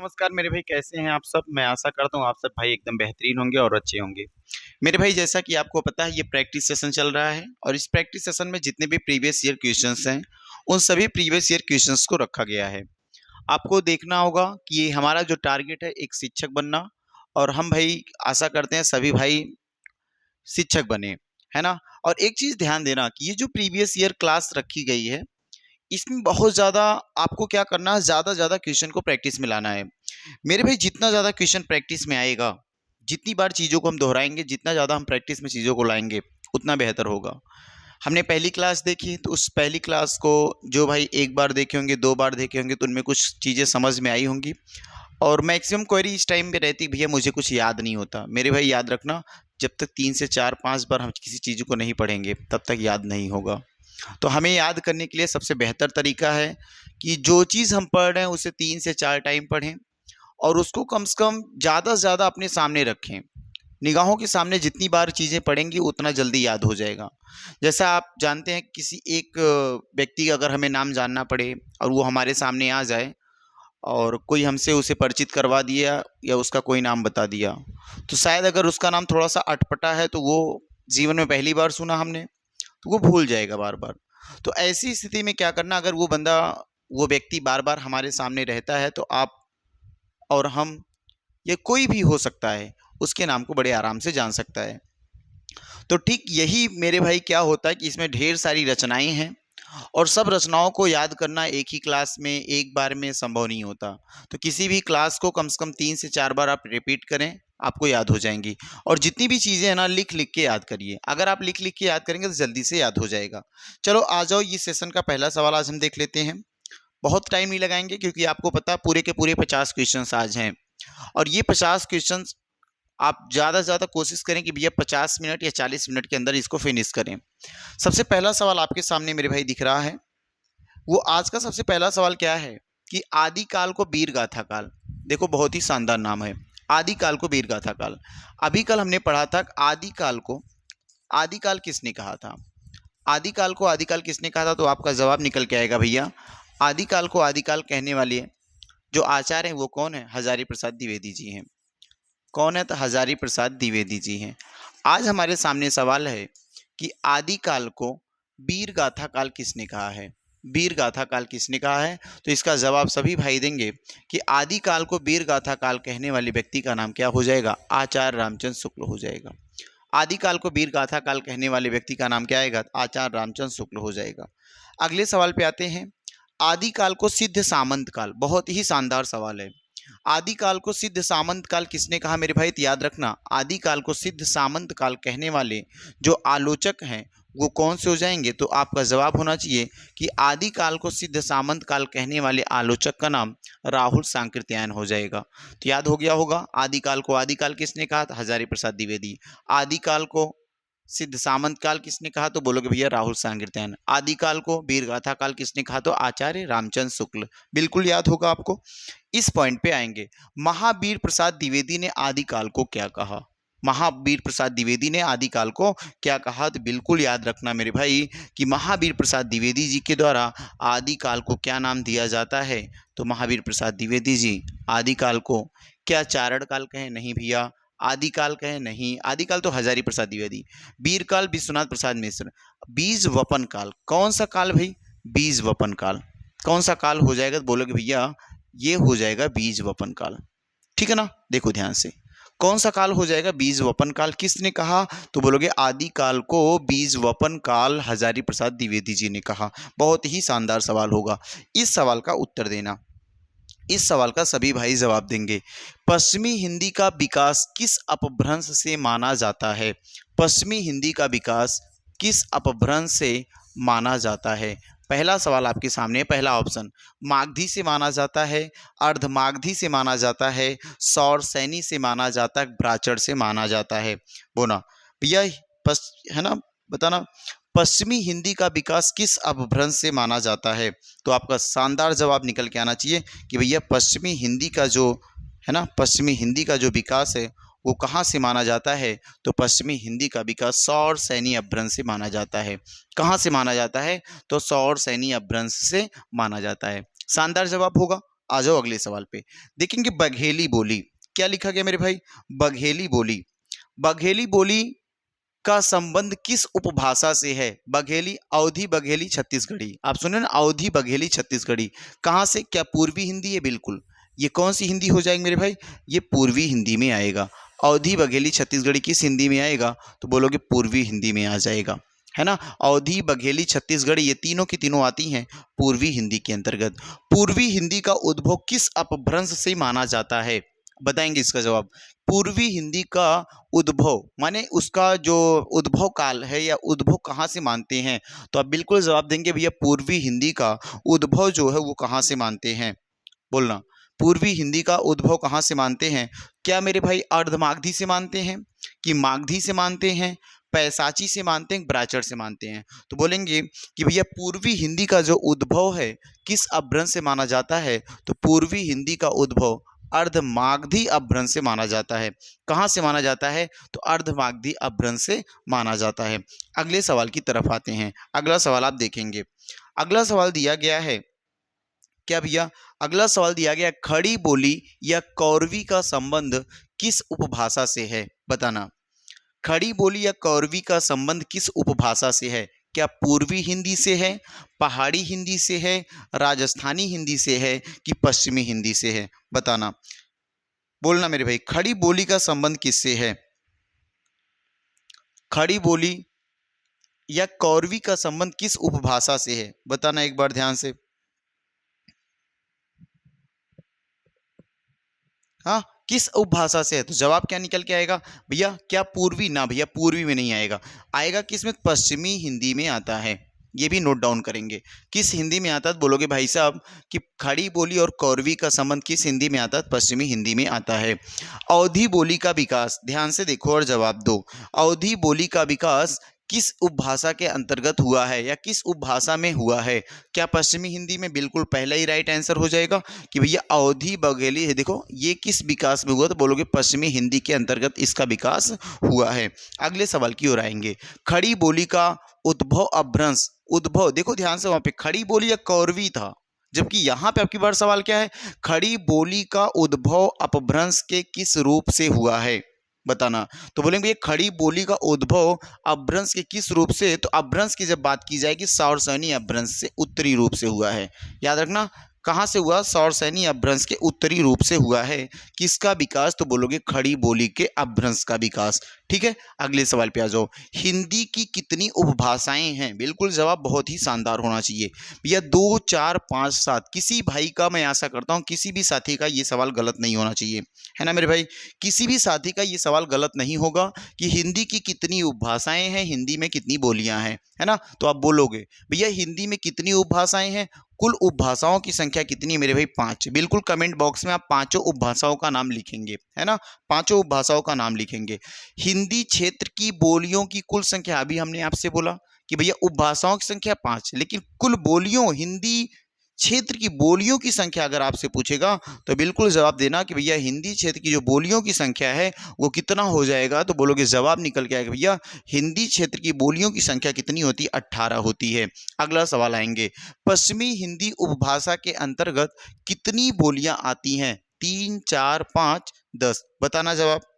नमस्कार मेरे भाई, कैसे हैं आप सब। मैं आशा करता हूँ आप सब भाई एकदम बेहतरीन होंगे और अच्छे होंगे। मेरे भाई, जैसा कि आपको पता है ये प्रैक्टिस सेशन चल रहा है और इस प्रैक्टिस सेशन में जितने भी प्रीवियस ईयर क्वेश्चंस हैं उन सभी प्रीवियस ईयर क्वेश्चंस को रखा गया है। आपको देखना होगा कि ये हमारा जो टारगेट है एक शिक्षक बनना, और हम भाई आशा करते हैं सभी भाई शिक्षक बने, है ना। और एक चीज़ ध्यान देना कि ये जो प्रीवियस ईयर क्लास रखी गई है इसमें बहुत ज़्यादा आपको क्या करना है, ज़्यादा ज़्यादा क्वेश्चन को प्रैक्टिस में लाना है। मेरे भाई, जितना ज़्यादा क्वेश्चन प्रैक्टिस में आएगा, जितनी बार चीज़ों को हम दोहराएंगे, जितना ज़्यादा हम प्रैक्टिस में चीज़ों को लाएंगे उतना बेहतर होगा। हमने पहली क्लास देखी तो उस पहली क्लास को जो भाई एक बार देखे होंगे, दो बार देखे होंगे, तो उनमें कुछ चीज़ें समझ में आई होंगी। और मैक्सिमम क्वेरी इस टाइम पे रहती, भैया मुझे कुछ याद नहीं होता। मेरे भाई याद रखना, जब तक 3 से 4 5 बार हम किसी चीज़ को नहीं पढ़ेंगे तब तक याद नहीं होगा। तो हमें याद करने के लिए सबसे बेहतर तरीका है कि जो चीज़ हम पढ़ रहे हैं उसे 3 से 4 टाइम पढ़ें और उसको कम से कम ज़्यादा से ज़्यादा अपने सामने रखें। निगाहों के सामने जितनी बार चीज़ें पढ़ेंगी उतना जल्दी याद हो जाएगा। जैसा आप जानते हैं, किसी एक व्यक्ति का अगर हमें नाम जानना पड़े और वो हमारे सामने आ जाए और कोई हमसे उसे परिचित करवा दिया या उसका कोई नाम बता दिया, तो शायद अगर उसका नाम थोड़ा सा अटपटा है तो वो जीवन में पहली बार सुना हमने, तो वो भूल जाएगा बार बार। तो ऐसी स्थिति में क्या करना, अगर वो बंदा, वो व्यक्ति बार बार हमारे सामने रहता है तो आप और हम, या कोई भी हो सकता है, उसके नाम को बड़े आराम से जान सकता है। तो ठीक यही मेरे भाई क्या होता है कि इसमें ढेर सारी रचनाएं हैं और सब रचनाओं को याद करना एक ही क्लास में एक बार में संभव नहीं होता। तो किसी भी क्लास को कम से कम 3 से 4 बार आप रिपीट करें, आपको याद हो जाएंगी। और जितनी भी चीज़ें हैं ना, लिख लिख के याद करिए। अगर आप लिख लिख के याद करेंगे तो जल्दी से याद हो जाएगा। चलो आ जाओ, ये सेशन का पहला सवाल आज हम देख लेते हैं। बहुत टाइम नहीं लगाएंगे क्योंकि आपको पता है पूरे के पूरे 50 क्वेश्चन आज हैं। और ये 50 क्वेश्चन आप ज़्यादा से ज़्यादा कोशिश करें कि भैया 50 मिनट या 40 मिनट के अंदर इसको फिनिश करें। सबसे पहला सवाल आपके सामने मेरे भाई दिख रहा है। वो आज का सबसे पहला सवाल क्या है कि आदिकाल को वीर गाथा काल। देखो, बहुत ही शानदार नाम है, आदिकाल को वीर गाथा काल। अभी कल हमने पढ़ा था आदिकाल को आदिकाल किसने कहा था। आदिकाल को आदिकाल किसने कहा था, तो आपका जवाब निकल के आएगा भैया, आदिकाल को आदिकाल कहने वाले जो आचार्य हैं वो कौन है, हजारी प्रसाद द्विवेदी जी हैं। कौन है, तो हजारी प्रसाद द्विवेदी जी हैं। आज हमारे सामने सवाल है कि आदिकाल को वीर गाथा काल किसने कहा है। वीर गाथा काल किसने कहा है, तो इसका जवाब सभी भाई देंगे कि आदिकाल को वीर गाथा काल कहने वाले व्यक्ति का नाम क्या हो जाएगा, आचार्य रामचंद्र शुक्ल हो जाएगा। आदिकाल को वीर गाथा काल कहने वाले व्यक्ति का नाम क्या आएगा, आचार्य रामचंद्र शुक्ल हो जाएगा। अगले सवाल पे आते हैं। आदिकाल को सिद्ध सामंत काल, बहुत ही शानदार सवाल है। आदिकाल को सिद्ध सामंत काल किसने कहा मेरे भाई, तो याद रखना, आदिकाल को सिद्ध सामंत काल कहने वाले जो आलोचक हैं वो कौन से हो जाएंगे, तो आपका जवाब होना चाहिए कि आदिकाल को सिद्ध सामंत काल कहने वाले आलोचक का नाम राहुल सांकृत्यायन हो जाएगा। तो याद हो गया होगा, आदिकाल को आदिकाल किसने कहा, तो हजारी प्रसाद द्विवेदी। आदिकाल को सिद्ध सामंत काल किसने कहा, तो बोलोगे भैया राहुल सांकृत्यायन। आदिकाल को वीर गाथा काल किसने कहा, तो आचार्य रामचंद्र शुक्ल। बिल्कुल याद होगा आपको। इस पॉइंट पे आएंगे, महावीर प्रसाद द्विवेदी ने आदिकाल को क्या कहा। महावीर प्रसाद द्विवेदी ने आदिकाल को क्या कहा, तो बिल्कुल याद रखना मेरे भाई कि महावीर प्रसाद द्विवेदी जी के द्वारा आदिकाल को क्या नाम दिया जाता है, तो महावीर प्रसाद द्विवेदी जी आदिकाल को क्या चारण काल कहें, नहीं भैया, आदिकाल कहें नहीं, आदिकाल तो हजारी प्रसाद द्विवेदी। वीरकाल विश्वनाथ प्रसाद मिश्र। बीज वपन काल, कौन सा काल भाई, बीज वपन काल। कौन सा काल हो जाएगा, तो बोलोगे भैया ये हो जाएगा बीज वपन काल। ठीक है ना, देखो ध्यान से, कौन सा काल हो जाएगा, बीज वपन काल। किसने कहा, तो बोलोगे आदिकाल को बीज वपन काल हजारी प्रसाद द्विवेदी जी ने कहा। बहुत ही शानदार सवाल होगा, इस सवाल का उत्तर देना। इस सवाल का सभी भाई जवाब देंगे। पश्चिमी हिंदी का विकास किस अपभ्रंश से माना जाता है। पश्चिमी हिंदी का विकास किस अपभ्रंश से माना जाता है। पहला सवाल आपके सामने, पहला ऑप्शन मागधी से माना जाता है, अर्धमागधी से माना जाता है, सौरसैनी से माना जाता है, ब्राचर से माना जाता है। बोना भैया, है ना, बताना पश्चिमी हिंदी का विकास किस अपभ्रंश से माना जाता है। तो आपका शानदार जवाब निकल के आना चाहिए कि भैया पश्चिमी हिंदी का जो है ना, पश्चिमी हिंदी का जो विकास है वो कहाँ से माना जाता है, तो पश्चिमी हिंदी का विकास सौर सैनी अपभ्रंश से माना जाता है। कहाँ से माना जाता है, तो सौर सैनी अपभ्रंश से माना जाता है। शानदार जवाब होगा, आ जाओ अगले सवाल पे। देखेंगे बघेली बोली, क्या लिखा गया मेरे भाई, बघेली बोली। बघेली बोली का संबंध किस उपभाषा से है? बघेली, अवधी बघेली छत्तीसगढ़ी। आप सुने ना, अवधी बघेली छत्तीसगढ़ी। कहाँ से? क्या पूर्वी हिंदी है? बिल्कुल। ये कौन सी हिंदी हो जाएगी मेरे भाई? ये पूर्वी हिंदी में आएगा। अवधी बघेली छत्तीसगढ़ी किस हिंदी में आएगा? तो बोलोगे पूर्वी हिंदी में आ जाएगा, है ना। अवधी बघेली छत्तीसगढ़ी ये तीनों की तीनों आती हैं पूर्वी हिंदी के अंतर्गत। पूर्वी हिंदी का उद्भव किस अपभ्रंश से माना जाता है? बताएंगे इसका जवाब। पूर्वी हिंदी का उद्भव माने उसका जो उद्भव काल है या उद्भव कहाँ से मानते हैं? तो आप बिल्कुल जवाब देंगे भैया पूर्वी हिंदी का उद्भव जो है वो कहाँ से मानते हैं? बोलना, पूर्वी हिंदी का उद्भव कहाँ से मानते हैं? क्या मेरे भाई अर्धमागधी से मानते हैं, कि मागधी से मानते हैं, पैसाची से मानते हैं, ब्राचर से मानते हैं? तो बोलेंगे कि भैया पूर्वी हिंदी का जो उद्भव है किस अपभ्रंश से माना जाता है? तो पूर्वी हिंदी का उद्भव अर्धमागधी अपभ्रंश से माना जाता है। कहाँ से माना जाता है? तो अर्धमागधी अपभ्रंश से माना जाता है। अगले सवाल की तरफ आते हैं। अगला सवाल आप देखेंगे। अगला सवाल दिया गया है, क्या भैया? अगला सवाल दिया गया, खड़ी बोली या कौरवी का संबंध किस उपभाषा से है? बताना। खड़ी बोली या कौरवी का संबंध किस उपभाषा से है? क्या पूर्वी हिंदी से है, पहाड़ी हिंदी से है, राजस्थानी हिंदी से है, कि पश्चिमी हिंदी से है? बताना। बोलना मेरे भाई, खड़ी बोली का संबंध किससे है? खड़ी बोली या कौरवी का संबंध किस उपभाषा से है? बताना एक बार ध्यान से। हाँ, किस उपभाषा से है? तो जवाब क्या निकल के आएगा भैया? क्या पूर्वी? ना भैया, पूर्वी में नहीं आएगा। आएगा किस में? पश्चिमी हिंदी में आता है। ये भी नोट डाउन करेंगे। किस हिंदी में आता है? बोलोगे भाई साहब कि खड़ी बोली और कौरवी का संबंध किस हिंदी में आता है? पश्चिमी हिंदी में आता है। अवधी बोली का विकास, ध्यान से देखो और जवाब दो। अवधी बोली का विकास किस उपभाषा के अंतर्गत हुआ है या किस उपभाषा में हुआ है? क्या पश्चिमी हिंदी में? बिल्कुल पहला ही राइट आंसर हो जाएगा कि भैया अवधी बघेली है। देखो ये किस विकास में हुआ? तो बोलोगे पश्चिमी हिंदी के अंतर्गत इसका विकास हुआ है। अगले सवाल की ओर आएंगे। खड़ी बोली का उद्भव अपभ्रंश, उद्भव देखो ध्यान से, वहां पे खड़ी बोली या कौरवी था, जबकि यहाँ पे आपकी बार सवाल क्या है? खड़ी बोली का उद्भव अपभ्रंश के किस रूप से हुआ है? बताना। तो बोलेंगे ये खड़ी बोली का उद्भव अपभ्रंश के किस रूप से? तो अपभ्रंश की जब बात की जाएगी सौरसैनी अपभ्रंश से उत्तरी रूप से हुआ है। याद रखना, कहाँ से हुआ? सौरसैनी अपभ्रंश के उत्तरी रूप से हुआ है। किसका विकास? तो बोलोगे खड़ी बोली के अपभ्रंश का विकास। ठीक है, अगले सवाल पे आ जाओ। हिंदी की कितनी उपभाषाएं हैं? बिल्कुल जवाब बहुत ही शानदार होना चाहिए भैया। 2, 4, 5, 7। किसी भाई का, मैं आशा करता हूँ किसी भी साथी का ये सवाल गलत नहीं होना चाहिए, है ना मेरे भाई। किसी भी साथी का ये सवाल गलत नहीं होगा कि हिंदी की कितनी उपभाषाएं हैं, हिंदी में कितनी बोलियां हैं, है ना। तो आप बोलोगे भैया हिंदी में कितनी उपभाषाएं हैं? कुल उपभाषाओं की संख्या कितनी है मेरे भाई? 5। बिल्कुल कमेंट बॉक्स में आप पांचों उपभाषाओं का नाम लिखेंगे, है ना। पांचों उपभाषाओं का नाम लिखेंगे। हिंदी क्षेत्र की बोलियों की कुल संख्या, अभी हमने आपसे बोला कि भैया उपभाषाओं की संख्या 5, लेकिन कुल बोलियों, हिंदी क्षेत्र की बोलियों की संख्या अगर आपसे पूछेगा तो बिल्कुल जवाब देना कि भैया हिंदी क्षेत्र की जो बोलियों की संख्या है वो कितना हो जाएगा? तो बोलोगे जवाब निकल के आएगा भैया हिंदी क्षेत्र की बोलियों की संख्या कितनी होती है? 18 होती है। अगला सवाल आएंगे, पश्चिमी हिंदी उपभाषा के अंतर्गत कितनी बोलियां आती हैं? 3, 4, 5, 10। बताना जवाब।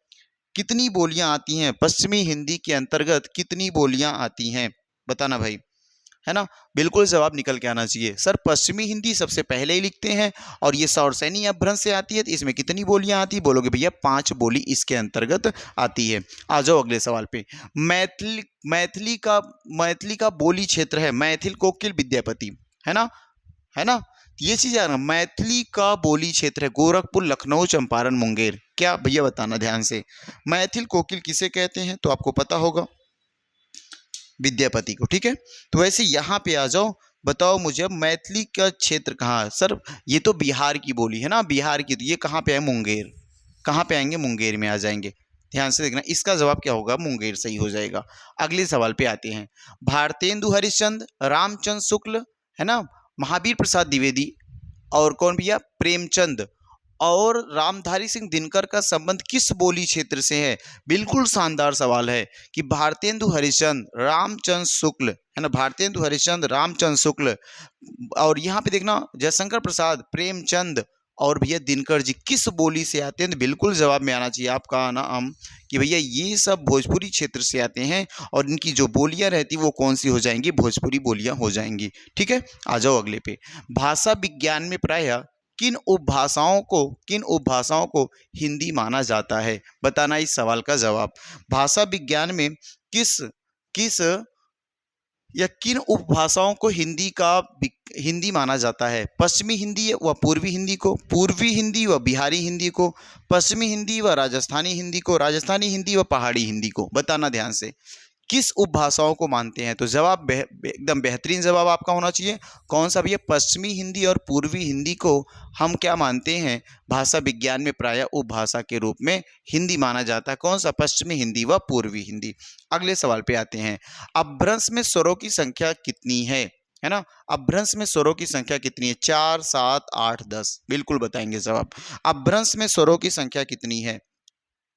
कितनी बोलियां आती हैं पश्चिमी हिंदी के अंतर्गत? कितनी बोलियां आती हैं? बताना भाई, है ना। बिल्कुल जवाब निकल के आना चाहिए। सर पश्चिमी हिंदी सबसे पहले ही लिखते हैं और ये सौरसैनी अपभ्रंश से आती है, तो इसमें कितनी बोलियां आती? बोलोगे भैया 5 बोली इसके अंतर्गत आती है। आ जाओ अगले सवाल पे। मैथिली मैथिली का बोली क्षेत्र है मैथिल कोकिल विद्यापति, है ना, है ना। ये चीज है ना, मैथिली का बोली क्षेत्र है गोरखपुर, लखनऊ, चंपारण, मुंगेर। क्या भैया बताना ध्यान से, मैथिल कोकिल किसे कहते हैं? तो आपको पता होगा विद्यापति को। ठीक है, तो वैसे यहाँ पे आ जाओ, बताओ मुझे अब मैथिली का क्षेत्र कहाँ है? सर ये तो बिहार की बोली है ना, बिहार की, तो ये कहाँ पे है? मुंगेर। कहाँ पे आएंगे? मुंगेर में आ जाएंगे। ध्यान से देखना, इसका जवाब क्या होगा? मुंगेर सही हो जाएगा। अगले सवाल पे आते हैं। भारतेंदु हरिश्चंद्र, रामचंद्र शुक्ल, है ना, महावीर प्रसाद द्विवेदी और कौन भैया? प्रेमचंद और रामधारी सिंह दिनकर का संबंध किस बोली क्षेत्र से है? बिल्कुल शानदार सवाल है कि भारतेंदु हरिश्चंद्र, रामचंद्र शुक्ल, है ना, भारतेंदु हरिश्चंद्र, रामचंद्र शुक्ल और यहाँ पे देखना जयशंकर प्रसाद, प्रेमचंद और भैया दिनकर जी किस बोली से आते हैं? तो बिल्कुल जवाब में आना चाहिए आपका नाम कि भैया ये सब भोजपुरी क्षेत्र से आते हैं और इनकी जो बोलियां रहती वो कौन सी हो जाएंगी? भोजपुरी बोलियां हो जाएंगी। ठीक है, आ जाओ अगले पे। भाषा विज्ञान में प्रायः किन उपभाषाओं को हिंदी माना जाता है? बताना इस सवाल का जवाब। भाषा विज्ञान में किस किस या किन उपभाषाओं को हिंदी माना जाता है? पश्चिमी हिंदी व पूर्वी हिंदी को, पूर्वी हिंदी व बिहारी हिंदी को, पश्चिमी हिंदी व राजस्थानी हिंदी को, राजस्थानी हिंदी व पहाड़ी हिंदी को। बताना ध्यान से, किस उपभाषाओं को मानते हैं? तो जवाब एकदम बेहतरीन जवाब आपका होना चाहिए। कौन सा भैया? पश्चिमी हिंदी और पूर्वी हिंदी को हम क्या मानते हैं? भाषा विज्ञान में प्रायः उपभाषा के रूप में हिंदी माना जाता है। कौन सा? पश्चिमी हिंदी व पूर्वी हिंदी। अगले सवाल पे आते हैं। अपभ्रंश में स्वरों की संख्या कितनी है ना? अपभ्रंश में स्वरों की संख्या कितनी है? 4, 7, 8, 10। बिल्कुल बताएंगे जवाब। अपभ्रंश में स्वरों की संख्या कितनी है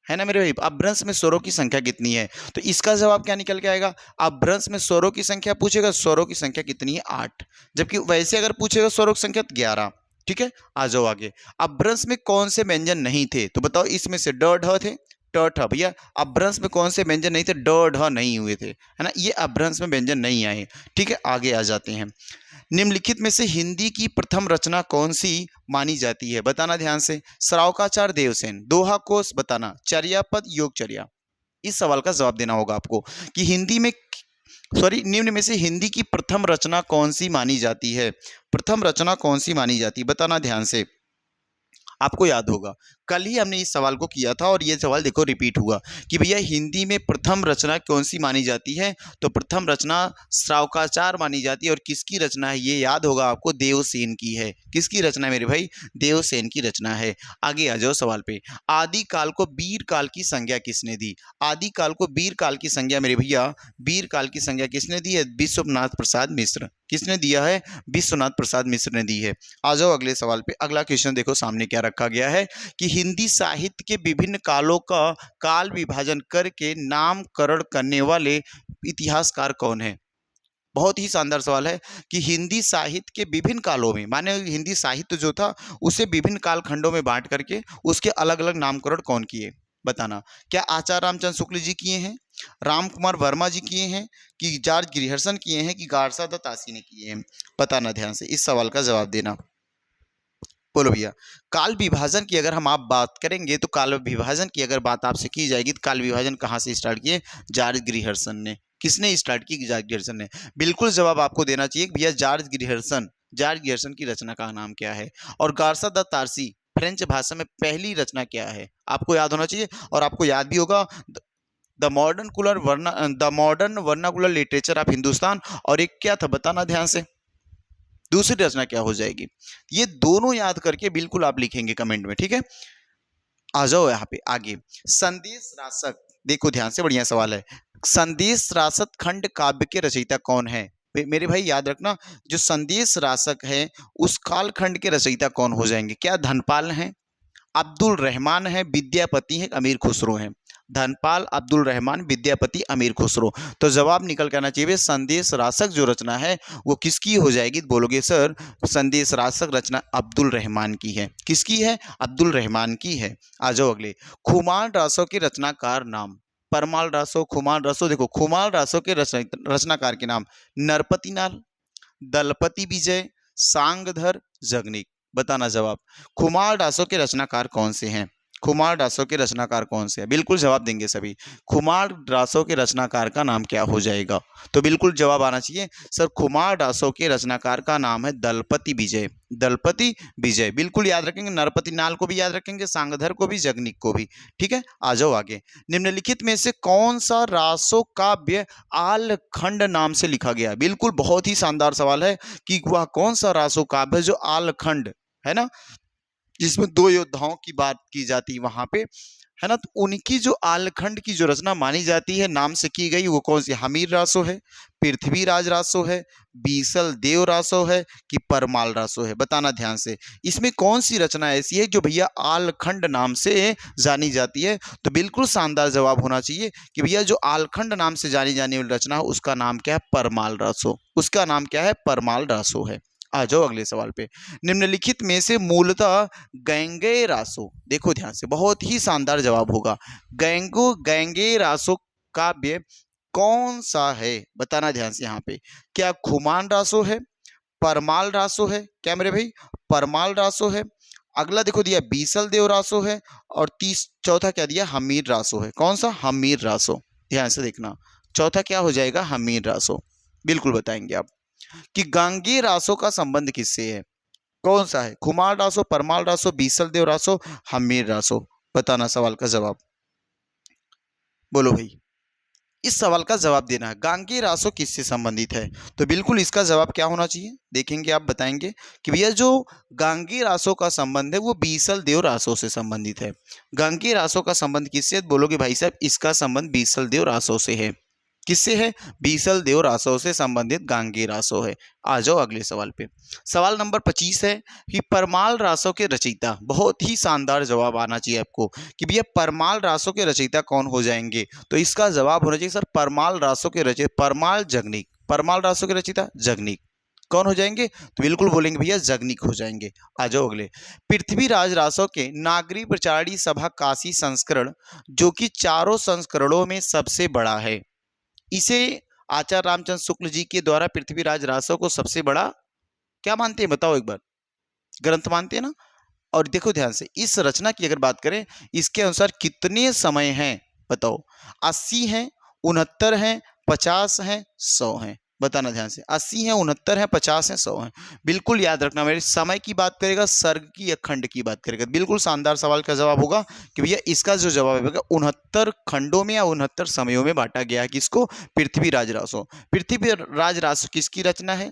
ना मेरे भाई? अपभ्रंश में स्वरों की संख्या कितनी है? तो इसका जवाब क्या निकल के आएगा? अपभ्रंश में स्वरों की संख्या पूछेगा, स्वरों की संख्या कितनी है? 8। जबकि वैसे अगर पूछेगा स्वरों की संख्या, तो 11। ठीक है, आ जाओ आगे। अपभ्रंश में कौन से व्यंजन नहीं थे? तो बताओ इसमें से ड ढ थे, ट ठ। भैया अपभ्रंश में कौन से व्यंजन नहीं थे? ड ढ नहीं हुए थे, है ना? ये अपभ्रंश में व्यंजन नहीं आए। ठीक है, आगे आ जाते हैं। निम्नलिखित में से हिंदी की प्रथम रचना कौन सी मानी जाती है? बताना ध्यान से। श्रावकाचार देवसेन, दोहा कोश बताना, चर्यापद योगचर्या। इस सवाल का जवाब देना होगा आपको कि निम्न में से हिंदी की प्रथम रचना कौन सी मानी जाती है? प्रथम रचना कौन सी मानी जाती है? बताना ध्यान से। आपको याद होगा कल ही हमने इस सवाल को किया था और ये सवाल देखो रिपीट हुआ कि भैया हिंदी में प्रथम रचना कौन सी मानी जाती है? तो प्रथम रचना श्रावकाचार मानी जाती है। और किसकी रचना है? ये याद होगा आपको, देवसेन की है। किसकी रचना है मेरे भाई? देवसेन की रचना है। आगे आ जाओ सवाल पे। आदि काल को वीर काल की संज्ञा किसने दी? आदि काल को वीर काल की संज्ञा मेरे भैया, वीर काल की संज्ञा किसने दी है? विश्वनाथ प्रसाद मिश्र। किसने दिया है? विश्वनाथ प्रसाद मिश्र ने दी है। आ जाओ अगले सवाल पे। अगला क्वेश्चन देखो सामने क्या रखा गया है कि हिंदी साहित्य के विभिन्न कालों का काल विभाजन करके नामकरण करने वाले इतिहासकार कौन है? बहुत ही शानदार सवाल है कि हिंदी साहित्य के विभिन्न कालों में, माने हिंदी साहित्य जो था उसे विभिन्न कालखंडों में बांट करके उसके अलग अलग नामकरण कौन किए? बताना। क्या आचार्य रामचंद्र शुक्ल जी किए हैं, राम कुमार वर्मा जी किए हैं, कि जॉर्ज ग्रिहर्सन किए हैं, कि गारसा द तासी ने किए हैं? बताना ध्यान से, इस सवाल का जवाब देना। बोलो भैया। काल विभाजन की अगर हम आप बात करेंगे तो काल विभाजन की अगर बात आपसे की जाएगी तो काल विभाजन कहाँ से स्टार्ट किए? जॉर्ज ग्रिहर्सन ने। किसने स्टार्ट की? जॉर्ज ग्रिहर्सन ने। बिल्कुल जवाब आपको देना चाहिए भैया जॉर्ज ग्रिहर्सन। जॉर्ज ग्रिहर्सन की रचना का नाम क्या है? और गारसा द तारसी फ्रेंच भाषा में पहली रचना क्या है? आपको याद होना चाहिए। और आपको याद भी होगा the modern vernacular literature of Hindustan. और एक क्या था? बताना ध्यान से, दूसरी रचना क्या हो जाएगी? ये दोनों याद करके बिल्कुल आप लिखेंगे कमेंट में। ठीक है, आ जाओ यहाँ पे आगे। संदेश रासक, देखो ध्यान से, बढ़िया सवाल है। संदेश रासक खंड काव्य के रचयिता कौन है? मेरे भाई याद रखना, जो संदेश रासक है उस काल खंड के रचयिता कौन हो जाएंगे? क्या धनपाल हैं, अब्दुल रहमान है, विद्यापति है, अमीर खुसरो हैं? धनपाल, अब्दुल रहमान, विद्यापति, अमीर खुसरो। तो जवाब निकल कर आना चाहिए संदेश रासक जो रचना है वो किसकी हो जाएगी? बोलोगे सर संदेश रासक रचना अब्दुल रहमान की है। किसकी है? अब्दुल रहमान की है। आ जाओ अगले। खुमार रासों के रचनाकार नाम। परमाल रासो, खुमार रासो। देखो खुमार रासों के रचनाकार के नाम नरपति नाल, दलपति विजय, सांगधर, जगनिक। बताना जवाब। खुमार रासों के रचनाकार कौन से हैं? खुमार रासों के रचनाकार कौन से हैं? बिल्कुल जवाब देंगे सभी। खुमार रासों के रचनाकार का नाम क्या हो जाएगा? तो बिल्कुल जवाब आना चाहिए सर, खुमार रासों के रचनाकार का नाम है दलपति विजय। दलपति विजय बिल्कुल याद रखेंगे। नरपति नाल को भी याद रखेंगे, सांगधर को भी, जगनिक को भी। ठीक है, आ जाओ आगे। निम्नलिखित में से कौन सा रासो काव्य आलखंड नाम से लिखा गया? बिल्कुल बहुत ही शानदार सवाल है कि वह कौन सा रासो काव्य है जो आलखंड है ना, जिसमें दो योद्धाओं की बात की जाती है वहां पे, है ना? तो उनकी जो आलखंड की जो रचना मानी जाती है नाम से की गई वो कौन सी? हमीर रासो है, पृथ्वीराज रासो है, बीसल देव रासो है, कि परमाल रासो है? बताना ध्यान से, इसमें कौन सी रचना ऐसी है जो भैया आलखंड नाम से जानी जाती है? तो बिल्कुल शानदार जवाब होना चाहिए कि भैया जो आलखंड नाम से जानी जाने वाली रचना है उसका नाम क्या है? परमाल रासो। उसका नाम क्या है? परमाल रासो है। आ जाओ अगले सवाल पे। निम्नलिखित में से मूलतः गैंगे रासो, देखो ध्यान से, बहुत ही शानदार जवाब होगा। गैंगे रासो काव्य कौन सा है, बताना ध्यान से यहाँ पे। क्या खुमान रासो है, परमाल रासो है, क्या मेरे भाई परमाल रासो है, अगला देखो दिया बीसल देव रासो है, और चौथा क्या दिया हमीर रासो है। कौन सा, हमीर रासो, ध्यान से देखना। चौथा क्या हो जाएगा, हमीर रासो। बिल्कुल बताएंगे आप कि गांगी रासो का संबंध किससे है, कौन सा है, खुमार रासो, परमाल रासो, बीसल देव रासो, हमीर रासो। बताना सवाल का जवाब, बोलो भाई। इस सवाल का जवाब देना है, गांगी रासो किससे संबंधित है। तो बिल्कुल इसका जवाब क्या होना चाहिए, देखेंगे आप बताएंगे कि भैया जो गांगी रासो का संबंध है वो बीसल देव रासो से संबंधित है। गांगी रासो का संबंध किससे, बोलोगे भाई साहब इसका संबंध बीसल देव रासो से है। किससे है, बीसल देव रासो से संबंधित गांगी रासो है। आ जाओ अगले सवाल पे। सवाल नंबर 25 है कि परमाल रासो के रचयिता, बहुत ही शानदार जवाब आना चाहिए आपको कि भैया परमाल रासो के रचयिता कौन हो जाएंगे। तो इसका जवाब होना चाहिए सर परमाल रासो के रचयिता परमाल जगनिक। परमाल रासो के रचयिता जगनिक कौन हो जाएंगे, तो बिल्कुल बोलेंगे भैया जगनिक हो जाएंगे। आ जाओ अगले। पृथ्वीराज रासो के नागरी प्रचारणी सभा काशी संस्करण, जो कि चारों संस्करणों में सबसे बड़ा है, इसे आचार्य रामचंद्र शुक्ल जी के द्वारा पृथ्वीराज रासो को सबसे बड़ा क्या मानते हैं, बताओ एक बार, ग्रंथ मानते हैं ना। और देखो ध्यान से, इस रचना की अगर बात करें, इसके अनुसार कितने समय हैं, बताओ 80 हैं, 69 हैं, 50 हैं, 100 हैं। बताना ध्यान से, 80 हैं, 69 हैं, 50 हैं, 100 हैं। बिल्कुल याद रखना, मेरे समय की बात करेगा, सर्ग की या खंड की बात करेगा। बिल्कुल शानदार सवाल का जवाब होगा कि भैया इसका जो जवाब है 69 खंडों में या 69 समयों में बांटा गया है। किसको, पृथ्वीराज रासो। पृथ्वीराज रासो किसकी रचना है,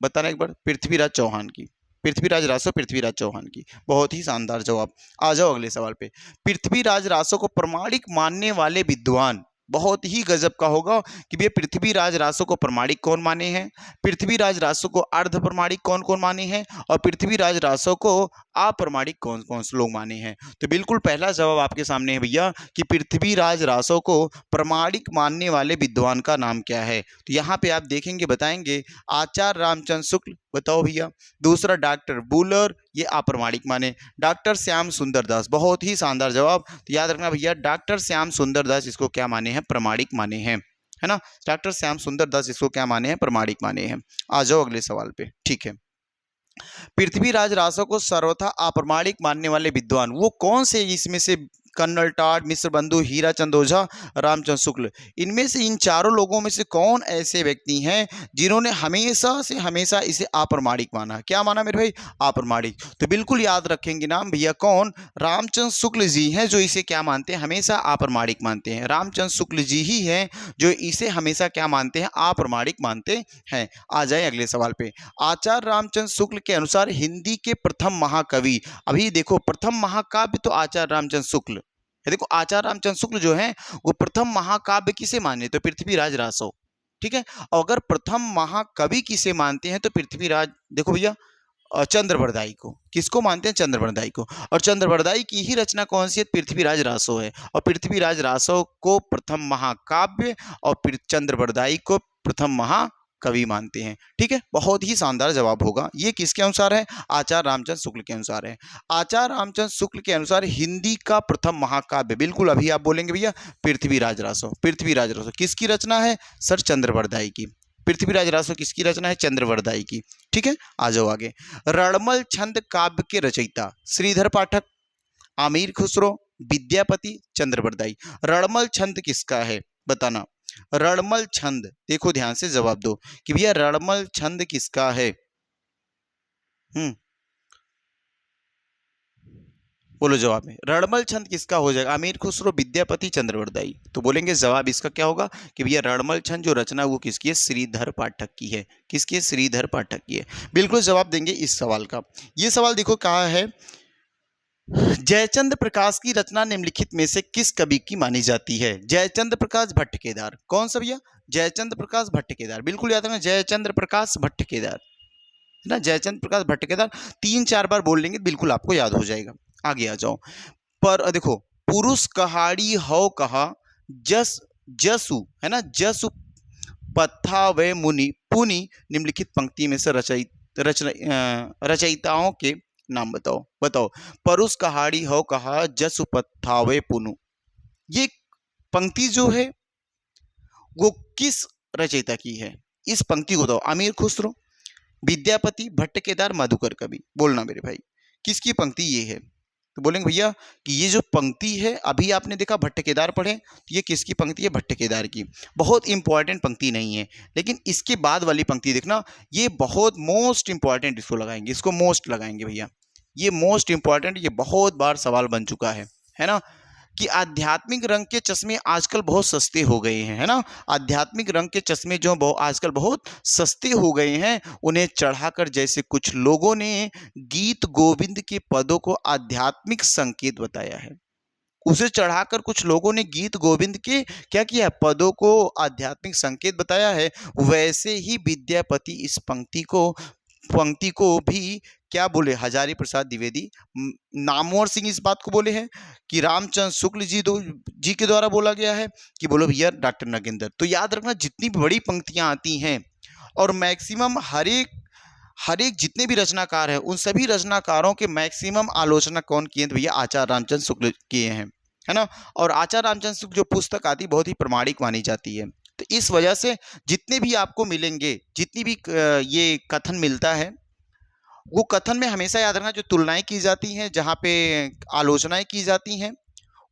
बताना एक बार, पृथ्वीराज चौहान की। पृथ्वीराज रासो पृथ्वीराज चौहान की, बहुत ही शानदार जवाब। आ जाओ अगले सवाल पे। पृथ्वीराज रासो को प्रमाणिक मानने वाले विद्वान, बहुत ही गजब का होगा कि भैया पृथ्वीराज रासो को प्रमाणिक कौन माने हैं, पृथ्वीराज रासो को अर्ध प्रमाणिक कौन कौन माने हैं, और पृथ्वीराज रासो को अप्रमाणिक कौन कौन से लोग माने हैं। तो बिल्कुल पहला जवाब आपके सामने है भैया कि पृथ्वीराज रासो को प्रमाणिक मानने वाले विद्वान का नाम क्या है। तो यहाँ पे आप देखेंगे, बताएंगे आचार्य रामचंद्र शुक्ल, बताओ भैया। दूसरा डॉक्टर बुलर, ये अप्रमाणिक माने। डॉक्टर श्याम सुंदर दास, बहुत ही शानदार जवाब। तो याद रखना भैया डॉक्टर श्याम सुंदर दास इसको क्या माने हैं, प्रमाणिक माने हैं, है ना। डॉक्टर श्याम सुंदर दास इसको क्या माने हैं, प्रमाणिक माने हैं। आ जाओ अगले सवाल पे, ठीक है। पृथ्वीराज रासो को सर्वथा अप्रमाणिक मानने वाले विद्वान वो कौन से, इसमें से कर्नल टाड, मिश्र बंधु, हीराचंद ओझा, रामचंद्र शुक्ल, इनमें से इन चारों लोगों में से कौन ऐसे व्यक्ति हैं जिन्होंने हमेशा से हमेशा इसे अप्रमाणिक माना, क्या माना मेरे भाई, अप्रमाणिक। तो बिल्कुल याद रखेंगे नाम भैया, कौन, रामचंद्र शुक्ल जी हैं जो इसे क्या मानते हैं, हमेशा अप्रमाणिक मानते हैं। रामचंद्र शुक्ल जी ही हैं जो इसे हमेशा क्या मानते हैं, अप्रमाणिक मानते हैं। आ जाए अगले सवाल पे। आचार्य रामचंद्र शुक्ल के अनुसार हिंदी के प्रथम महाकवि, अभी देखो प्रथम महाकाव्य तो आचार्य रामचंद्र शुक्ल, देखो आचार्य रामचंद्र शुक्ल जो है वो प्रथम महाकाव्य किसे माने, तो पृथ्वीराज रासो, ठीक है। और अगर प्रथम महाकवि किसे मानते हैं तो पृथ्वीराज, देखो भैया चंद्रवरदाई को, किसको मानते हैं, चंद्रवरदाई को। और चंद्रवरदाई की ही रचना कौन सी है, पृथ्वीराज रासो है। और पृथ्वीराज रासो को प्रथम महाकाव्य और चंद्रवरदाई को प्रथम महाकवि मानते हैं, ठीक है। बहुत ही शानदार जवाब होगा। ये किसके अनुसार है, आचार्य रामचंद्र शुक्ल के अनुसार है। आचार्य रामचंद्र शुक्ल के अनुसार हिंदी का प्रथम महाकाव्य, बिल्कुल अभी आप बोलेंगे भैया पृथ्वीराज रासो। पृथ्वीराज रासो किसकी रचना है, सर चंद्रवरदाई की। पृथ्वीराज रासो किसकी रचना है, चंद्रवरदाई की, ठीक है। आ जाओ आगे। रणमल छंद काव्य के रचयिता श्रीधर पाठक, आमिर खुसरो, विद्यापति, चंद्रवरदाई। रणमल छंद किसका है, बताना। रणमल छंद, देखो ध्यान से जवाब दो कि भैया रणमल छंद किसका है। बोलो जवाब में, रणमल छंद किसका हो जाएगा, अमीर खुसरो, विद्यापति, चंद्रवरदाई। तो बोलेंगे जवाब इसका क्या होगा कि भैया रणमल छंद जो रचना वो किसकी है, श्रीधर पाठक की है। किसकी है, श्रीधर पाठक की है। बिल्कुल जवाब देंगे इस सवाल का। ये सवाल देखो कहा है, जयचंद प्रकाश की रचना निम्नलिखित में से किस कवि की मानी जाती है। जयचंद प्रकाश भट्टकेदार, कौन सा भैया, जयचंद प्रकाश भट्टकेदार, बिल्कुल याद रखना जयचंद्र प्रकाश भट्टकेदार, है ना। जयचंद प्रकाश भट्टकेदार 3-4 बार बोल लेंगे बिल्कुल आपको याद हो जाएगा। आगे आ जाओ। पर देखो, पुरुष कहाड़ी हो कहा, जस जसु, है ना, जसु पथा वे मुनि पुनि, निम्नलिखित पंक्ति में से रचयिता तो रचयिताओं के नाम बताओ। बताओ। परुष कहाड़ी हो कहा जसु पथावे पुनु, ये पंक्ति जो है वो किस रचयिता की है? इस पंक्ति को बताओ। अमीर खुसरो, विद्यापति, भट्ट केदार, मधुकर कवि। बोलना मेरे भाई किसकी पंक्ति ये है? तो बोलेंगे भैया कि ये जो पंक्ति है, अभी आपने देखा भट्ट केदार पढ़े, तो ये किसकी पंक्ति है? भट्ट केदार की। बहुत इंपॉर्टेंट पंक्ति नहीं है, लेकिन इसके बाद वाली पंक्ति देखना, ये बहुत मोस्ट इंपॉर्टेंट, इसको लगाएंगे, इसको मोस्ट लगाएंगे भैया, ये मोस्ट इंपॉर्टेंट, ये बहुत बार सवाल बन चुका है ना, कि आध्यात्मिक रंग के चश्मे आजकल बहुत सस्ते हो गए हैं, है ना। आध्यात्मिक रंग के चश्मे जो आजकल बहुत सस्ते हो गए हैं, उन्हें चढ़ाकर जैसे कुछ लोगों ने गीत गोविंद के पदों को आध्यात्मिक संकेत बताया है, उसे चढ़ाकर कुछ लोगों ने गीत गोविंद के क्या किया? पदों को आध्यात्मिक संकेत बताया है। वैसे ही विद्यापति इस पंक्ति को भी क्या बोले? हजारी प्रसाद द्विवेदी, नामवर सिंह इस बात को बोले हैं कि रामचंद्र शुक्ल जी के द्वारा बोला गया है, कि बोलो भैया डॉक्टर नगेंद्र। तो याद रखना, जितनी भी बड़ी पंक्तियां आती हैं और मैक्सिमम हर एक जितने भी रचनाकार हैं, उन सभी रचनाकारों के मैक्सिमम आलोचना कौन किए? तो भैया आचार्य रामचंद्र शुक्ल किए हैं, है ना। और आचार्य रामचंद्र शुक्ल जो पुस्तक आती बहुत ही प्रमाणिक मानी जाती है। तो इस वजह से जितने भी आपको मिलेंगे, जितनी भी ये कथन मिलता है, वो कथन में हमेशा याद रखना, जो तुलनाएं की जाती हैं, जहाँ पे आलोचनाएं की जाती हैं,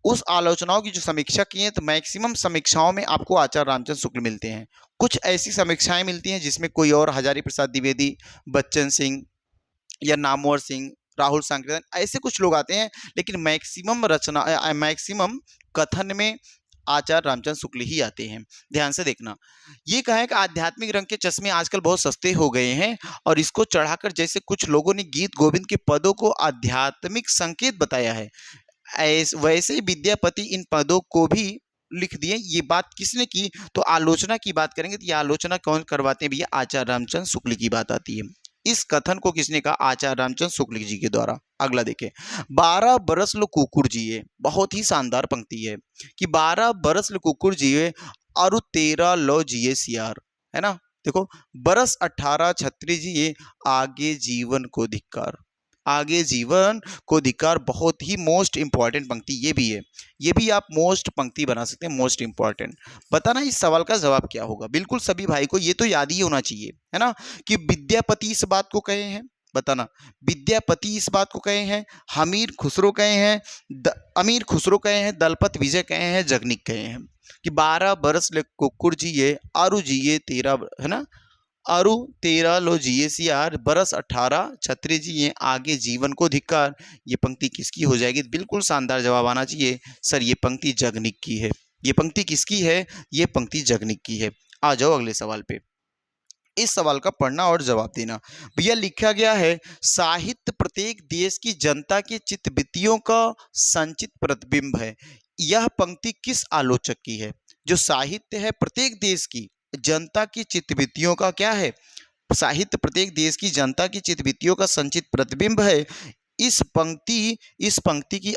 उस आलोचनाओं की जो समीक्षा की है, तो मैक्सिमम समीक्षाओं में आपको आचार्य रामचंद्र शुक्ल मिलते हैं। कुछ ऐसी समीक्षाएं मिलती हैं जिसमें कोई और, हजारी प्रसाद द्विवेदी, बच्चन सिंह या नामवर सिंह, राहुल सांकृतन, ऐसे कुछ लोग आते हैं, लेकिन मैक्सिमम कथन में आचार्य रामचंद्र शुक्ल ही आते हैं। ध्यान से देखना, ये कहा है कि आध्यात्मिक रंग के चश्मे आजकल बहुत सस्ते हो गए हैं, और इसको चढ़ाकर जैसे कुछ लोगों ने गीत गोविंद के पदों को आध्यात्मिक संकेत बताया है, वैसे ही विद्यापति इन पदों को भी लिख दिए। ये बात किसने की? तो आलोचना की बात करेंगे, तो ये आलोचना कौन करवाते हैं भैया? आचार्य रामचंद्र शुक्ल की बात आती है। इस कथन को किसने कहा? आचार्य रामचंद्र शुक्ल जी के द्वारा। अगला देखें, 12 बरस लो कुकुर जिए, बहुत ही शानदार पंक्ति है कि 12 बरस लो कुकुर जिए और 13 लो जिए सियार, है ना। देखो, बरस 18 छत्री जिए, आगे जीवन को धिक्कार, आगे जीवन को धिक्कार, बहुत ही मोस्ट इंपॉर्टेंट पंक्ति ये भी है। ये भी आप मोस्ट पंक्ति बना सकते हैं, मोस्ट इंपॉर्टेंट। बताना इस सवाल का जवाब क्या होगा? बिल्कुल सभी भाई को ये तो याद ही होना चाहिए, है ना, कि विद्यापति इस बात को कहे हैं। बताना, विद्यापति इस बात को कहे हैं, अमीर खुसरो कहे हैं, अमीर खुसरो कहे हैं, दलपत विजय कहे हैं, जगनिक कहे हैं कि 12 बरस ले कुकुर जिए आरु जिए 13, है ना, अरु 13 लो जिए सियार, बरस 18 छत्री जिए, आगे जीवन को धिक्कार। ये पंक्ति किसकी हो जाएगी? बिल्कुल शानदार जवाब आना चाहिए सर, ये पंक्ति जगनिक की है। ये पंक्ति किसकी है? ये पंक्ति जगनिक की है। आ जाओ अगले सवाल पे, इस सवाल का पढ़ना और जवाब देना। भैया लिखा गया है, साहित्य प्रत्येक देश की जनता की चित्तवृत्तियों का संचित प्रतिबिंब है। यह पंक्ति किस आलोचक की है? जो साहित्य है प्रत्येक देश की जनता की चित्तवृत्तियों का क्या है? साहित्य प्रत्येक देश की जनता की चित्तवृत्तियों का संचित प्रतिबिंब है। इस पंक्ति की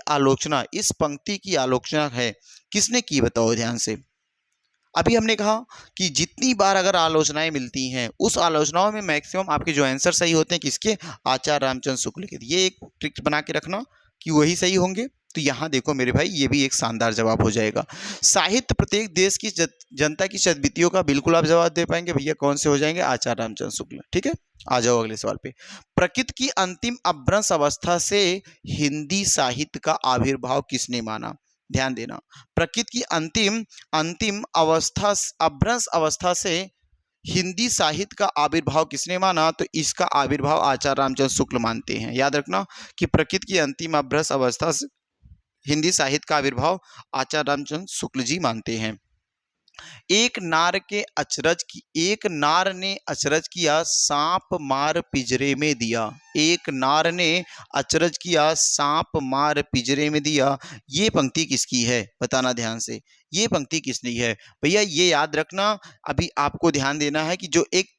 आलोचना है किसने की? बताओ ध्यान से। अभी हमने कहा कि जितनी बार अगर आलोचनाएं मिलती हैं, उस आलोचनाओं में मैक्सिमम आपके जो आंसर सही होते हैं किसके? आचार्य रामचंद्र शुक्ल के। ये एक ट्रिक बना के रखना कि वही सही होंगे। तो यहाँ देखो मेरे भाई, ये भी एक शानदार जवाब हो जाएगा। साहित्य प्रत्येक देश की जनता की चित्तवृत्तियों का बिल्कुल आप जवाब दे पाएंगे भैया, कौन से हो जाएंगे? आचार्य रामचंद्र शुक्ल। ठीक है, आ जाओ अगले सवाल पे। प्रकृति की अंतिम अभ्रंश अवस्था से हिंदी साहित्य का आविर्भाव किसने माना? ध्यान देना, प्रकृति की अंतिम अभ्रंश अवस्था से हिंदी साहित्य का आविर्भाव किसने माना? तो इसका आविर्भाव आचार्य रामचंद्र शुक्ल मानते हैं। याद रखना कि प्रकृति की अंतिम अभ्रंश अवस्था से हिंदी साहित्य का आविर्भाव आचार्य रामचंद्र शुक्ल जी मानते हैं। एक नार ने अचरज किया, सांप मार पिंजरे में दिया। एक नार ने अचरज किया, सांप मार पिंजरे में दिया। ये पंक्ति किसकी है? बताना ध्यान से, ये पंक्ति किसकी है? भैया ये याद रखना, अभी आपको ध्यान देना है कि जो एक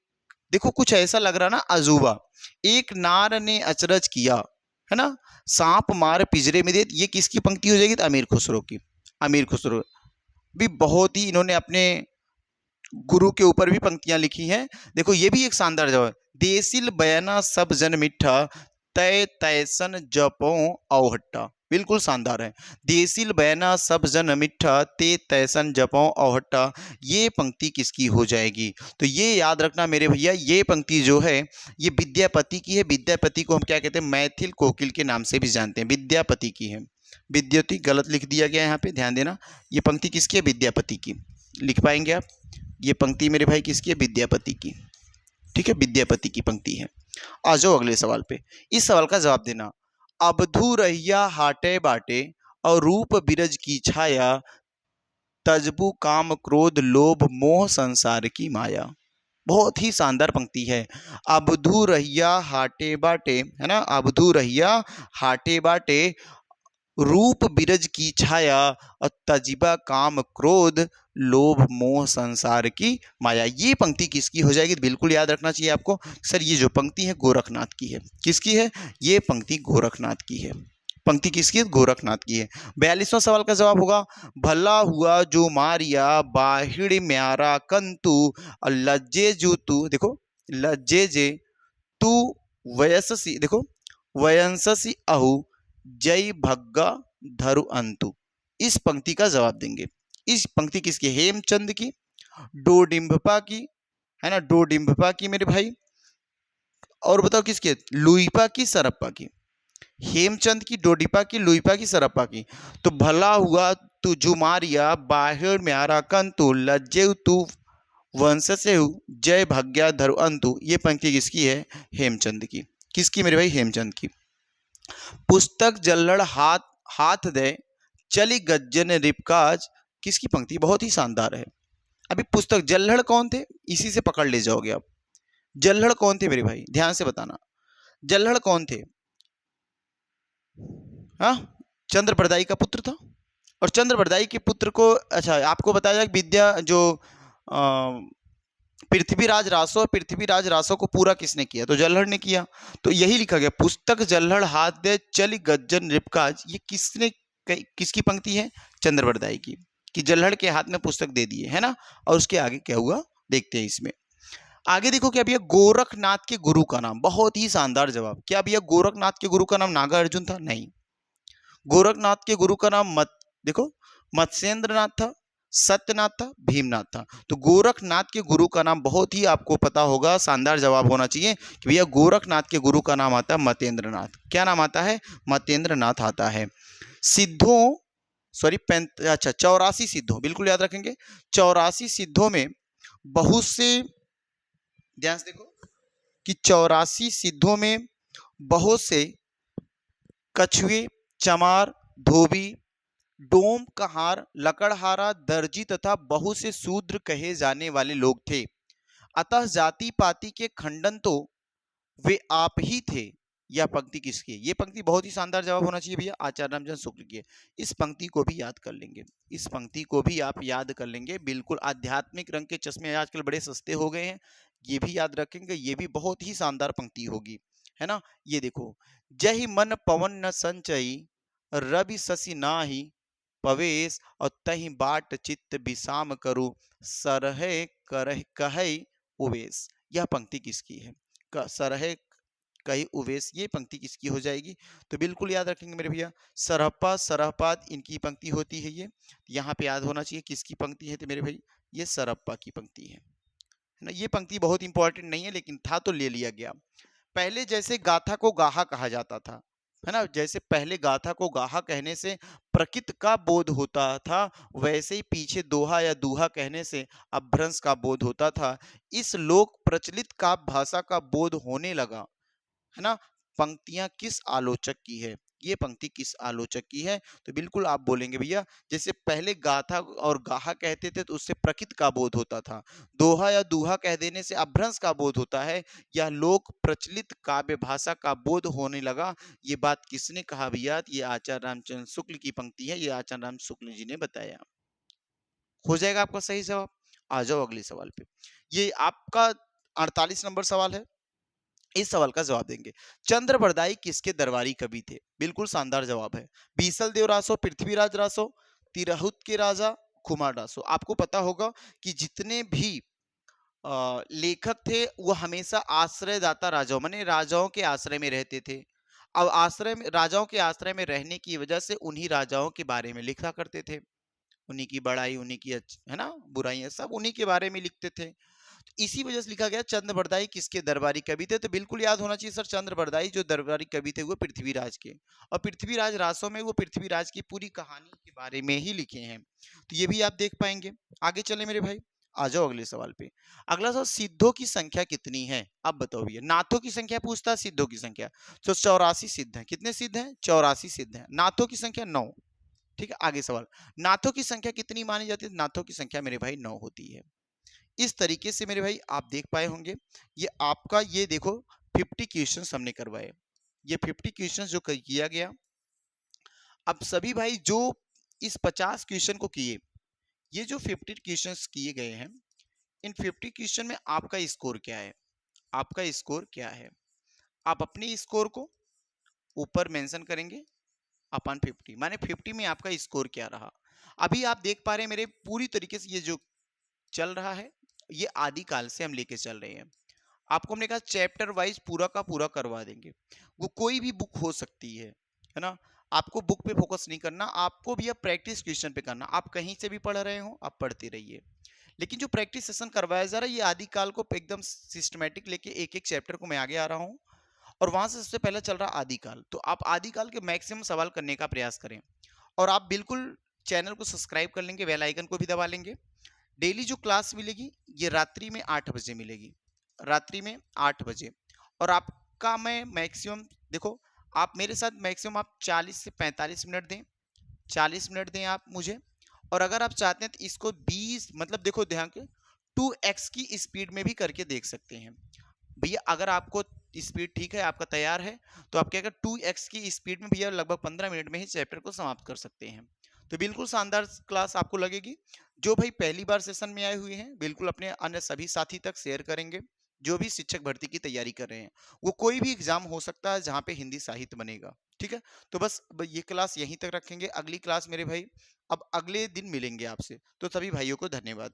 देखो कुछ ऐसा लग रहा ना अजूबा, एक नार ने अचरज किया, है ना, सांप मार पिंजरे में दिया, ये किसकी पंक्ति हो जाएगी? तो अमीर खुसरो की। अमीर खुसरो भी बहुत ही इन्होंने अपने गुरु के ऊपर भी पंक्तियां लिखी हैं। देखो ये भी एक शानदार जवाब। देसिल बयाना सब जन मिठा, तय तैसन जपो औहट्टा। बिल्कुल शानदार है। देसिल बयाना सब जन मिठा, ते तैसन जपो औहट्टा। ये पंक्ति किसकी हो जाएगी? तो ये याद रखना मेरे भैया, ये पंक्ति जो है ये विद्यापति की है। विद्यापति को हम क्या कहते हैं? मैथिल कोकिल के नाम से भी जानते हैं, विद्यापति की है। विद्युति गलत लिख दिया गया यहाँ पे, ध्यान देना। ये पंक्ति किसकी है? विद्यापति की। लिख पाएंगे आप? ये पंक्ति मेरे भाई किसकी है? विद्यापति की। ठीक है, विद्यापति की पंक्ति है। आ जाओ अगले सवाल पे। इस सवाल का जवाब देना। अबधू रहिया हाटे बाटे, और रूप बिरज की छाया, तजबु काम क्रोध लोभ मोह संसार की माया। बहुत ही शानदार पंक्ति है। अबधू रहिया हाटे बाटे, है ना, अबधू रहिया हाटे बाटे, रूप बिरज की छाया, और तजिबा काम क्रोध लोभ मोह संसार की माया। ये पंक्ति किसकी हो जाएगी? बिल्कुल याद रखना चाहिए आपको। सर ये जो पंक्ति है गोरखनाथ की है। किसकी है? ये पंक्ति गोरखनाथ की है। पंक्ति किसकी है? गोरखनाथ की है। 42वां सवाल का जवाब होगा, भला हुआ जो मारिया बाहिड़ म्यारा कंतु, और लज्जे जो तू, देखो लज्जे जे तू वयससी, देखो वयंससी अहु, जय भग्गा धरु अंतु। इस पंक्ति का जवाब देंगे। इस पंक्ति किसकी? हेमचंद की, डोडिम्बपा की, है ना, डोडिम्बपा की मेरे भाई। और बताओ किसकी? लुइपा की, सरप्पा की। हेमचंद की, डोडिपा की, लुइपा की, सरप्पा की। तो भला हुआ तू जुमारिया बाहिर म्यारा कंतु, लज्जे तू वंश से जय भाग्या धरु अंतु। ये पंक्ति किसकी है? हेमचंद की। किसकी मेरे भाई? हेमचंद की। पुस्तक जल्लड़ हाथ हाथ दे, चली गज्जन रिपकाज। किसकी पंक्ति? बहुत ही शानदार है। अभी पुस्तक, जल्लड़ कौन थे? इसी से पकड़ ले जाओगे आप। जल्लड़ कौन थे मेरे भाई? ध्यान से बताना। जल्लड़ कौन थे? हाँ, चंद्रप्रदायी का पुत्र था। और चंद्रप्रदायी के पुत्र को, अच्छा आपको बताया जाए विद्या जो पृथ्वीराज रासो, पृथ्वीराज रासो को पूरा किसने किया? तो जल्लड़ ने किया। तो यही लिखा गया, पुस्तक जल्लड़ हाथ दे चली गज्जन रिपकाज। ये किसने, किसकी पंक्ति है? चंद्रप्रदायी की। कि जल्लड़ के हाथ में पुस्तक दे दिए, है ना। और उसके आगे क्या हुआ देखते हैं इसमें। आगे देखो, क्या भैया गोरखनाथ के गुरु का नाम? बहुत ही शानदार जवाब। क्या भैया गोरखनाथ के गुरु का नाम नागार्जुन था? नहीं। गोरखनाथ के गुरु का नाम देखो मत्स्येंद्रनाथ था, सत्यनाथ था, भीमनाथ था। तो गोरखनाथ के गुरु का नाम बहुत ही आपको पता होगा, शानदार जवाब होना चाहिए कि भैया गोरखनाथ के गुरु का नाम आता है मतेंद्रनाथ। क्या नाम आता है? मतेंद्रनाथ आता है। सिद्धों, सॉरी, 84 सिद्धों, बिल्कुल याद रखेंगे। 84 सिद्धों में बहुत से, ध्यान से देखो कि 84 सिद्धों में बहुत से कछुए, चमार, धोबी, डोम, कहार, लकड़हारा, दर्जी तथा बहुत से शूद्र कहे जाने वाले लोग थे। अतः जाति पाति के खंडन तो वे आप ही थे। यह पंक्ति किसकी है? ये पंक्ति बहुत ही शानदार जवाब होना चाहिए भैया, आचार्य रामचंद्र शुक्ल की है। इस पंक्ति को भी याद कर लेंगे। इस पंक्ति को भी आप याद कर लेंगे। बिल्कुल आध्यात्मिक रंग के चश्मे आजकल बड़े सस्ते हो गए हैं, ये भी याद रखेंगे। ये भी बहुत ही शानदार पंक्ति होगी, है ना। ये देखो, जय मन पवन न संचयी, रवि शशि नाही पवेश, और तहि बाट चित्त विषाम करो, सरहे करह कहे उवेश। यह पंक्ति किसकी है? सरहे कही उवेश, ये पंक्ति किसकी हो जाएगी? तो बिल्कुल याद रखेंगे मेरे भैया, सरहप्पा सरहपाद इनकी पंक्ति होती है। ये यहाँ पे याद होना चाहिए किसकी पंक्ति है? तो मेरे भाई ये सरहप्पा की पंक्ति है ना। ये पंक्ति बहुत इंपॉर्टेंट नहीं है, लेकिन था तो ले लिया गया। पहले जैसे गाथा को गाहा कहा जाता था, है ना, जैसे पहले गाथा को गाहा कहने से प्रकृत का बोध होता था, वैसे ही पीछे दोहा या दूहा कहने से अपभ्रंश का बोध होता था। इस लोक प्रचलित काव्य भाषा का बोध होने लगा, है ना। पंक्तियां किस आलोचक की है? ये पंक्ति किस आलोचक की है? तो बिल्कुल आप बोलेंगे भैया, जैसे पहले गाथा और गाहा कहते थे तो उससे प्रकृत का बोध होता था, दोहा या दूहा कह देने से अपभ्रंश का बोध होता है, या लोक प्रचलित काव्य भाषा का बोध होने लगा। ये बात किसने कहा भैया? ये आचार्य रामचंद्र शुक्ल की पंक्ति है, ये आचार्य राम शुक्ल जी ने बताया। हो जाएगा आपका सही जवाब। आ जाओ अगले सवाल पे। ये आपका 48 नंबर सवाल है। इस सवाल का जवाब देंगे। चंद्रबरदाई किसके दरबारी कवि थे? बिल्कुल शानदार जवाब है। बीसल देव रासो, पृथ्वीराज रासो, तिरहुत के राजा, कुमार रासो। आपको पता होगा कि जितने भी लेखक थे वो हमेशा आश्रयदाता राजाओं माने राजाओं के आश्रय में रहते थे। अब आश्रय में राजाओं के आश्रय में रहने की वजह से उन्हीं राजाओं के बारे में लिखा करते थे। उन्हीं की बड़ाई, उन्हीं की है ना, बुराइयाँ सब उन्हीं के बारे में लिखते थे। इसी वजह से लिखा गया चंद्र बरदाई किसके दरबारी कवि थे, तो बिल्कुल याद होना चाहिए सर, चंद्र बरदाई जो दरबारी कवि थे वो पृथ्वीराज के। और पृथ्वीराज रासों में वो पृथ्वीराज की पूरी कहानी के बारे में ही लिखे हैं, तो ये भी आप देख पाएंगे। आगे चले मेरे भाई, आ जाओ अगले सवाल पे। अगला सवाल, सिद्धों की संख्या कितनी है? अब बताओ भैया, नाथों की संख्या पूछता है, सिद्धों की संख्या। तो 84 सिद्ध हैं। कितने सिद्ध हैं? 84 सिद्ध हैं। नाथों की संख्या 9। ठीक है, आगे सवाल, नाथों की संख्या कितनी मानी जाती है? नाथों की संख्या मेरे भाई 9 होती है। इस तरीके से मेरे भाई आप देख पाए होंगे, ये आपका ये देखो 50 क्वेश्चंस हमने करवाए। ये 50 क्वेश्चंस जो किया गया, अब सभी भाई जो इस 50 क्वेश्चन को किए, ये जो 50 क्वेश्चंस किए गए हैं, इन 50 क्वेश्चन में आपका स्कोर क्या है? आपका स्कोर क्या है? आप अपने स्कोर को ऊपर मेंशन करेंगे अपन 50, माने 50 में आपका स्कोर क्या रहा। अभी आप देख पा रहे हैं मेरे पूरी तरीके से ये जो चल रहा है, ये आदिकाल से हम लेके चल रहे हैं। आपको हमने कहा चैप्टर वाइज पूरा का पूरा करवा देंगे। वो कोई भी बुक हो सकती है ना। आपको बुक पे फोकस नहीं करना, आपको भी अब प्रैक्टिस क्वेश्चन पे करना। आप कहीं से भी पढ़ रहे हो, आप पढ़ते रहिए, लेकिन जो प्रैक्टिस सेशन करवाया जा रहा है, ये आदिकाल को एकदम सिस्टमेटिक लेके एक एक चैप्टर को मैं आगे आ रहा हूँ, और वहां से सबसे पहले चल रहा आदिकाल। तो आप आदिकाल के मैक्सिमम सवाल करने का प्रयास करें, और आप बिल्कुल चैनल को सब्सक्राइब कर लेंगे, बेल आइकन को भी दबा लेंगे। डेली जो क्लास मिलेगी ये रात्रि में 8 बजे मिलेगी, रात्रि में 8 बजे। और आपका मैं मैक्सिमम देखो, आप मेरे साथ मैक्सिमम आप 40 से 45 मिनट दें, 40 मिनट दें आप मुझे। और अगर आप चाहते हैं तो इसको 20 मतलब देखो ध्यान के 2x की स्पीड में भी करके देख सकते हैं भैया। अगर आपको स्पीड ठीक है, आपका तैयार है, तो आप क्या कर 2x की स्पीड में भैया लगभग 15 मिनट में ही चैप्टर को समाप्त कर सकते हैं। तो बिल्कुल शानदार क्लास आपको लगेगी। जो भाई पहली बार सेशन में आए हुए हैं, बिल्कुल अपने अन्य सभी साथी तक शेयर करेंगे। जो भी शिक्षक भर्ती की तैयारी कर रहे हैं, वो कोई भी एग्जाम हो सकता है जहाँ पे हिंदी साहित्य बनेगा। ठीक है, तो बस ये क्लास यहीं तक रखेंगे। अगली क्लास मेरे भाई अब अगले दिन मिलेंगे आपसे, तो सभी भाइयों को धन्यवाद।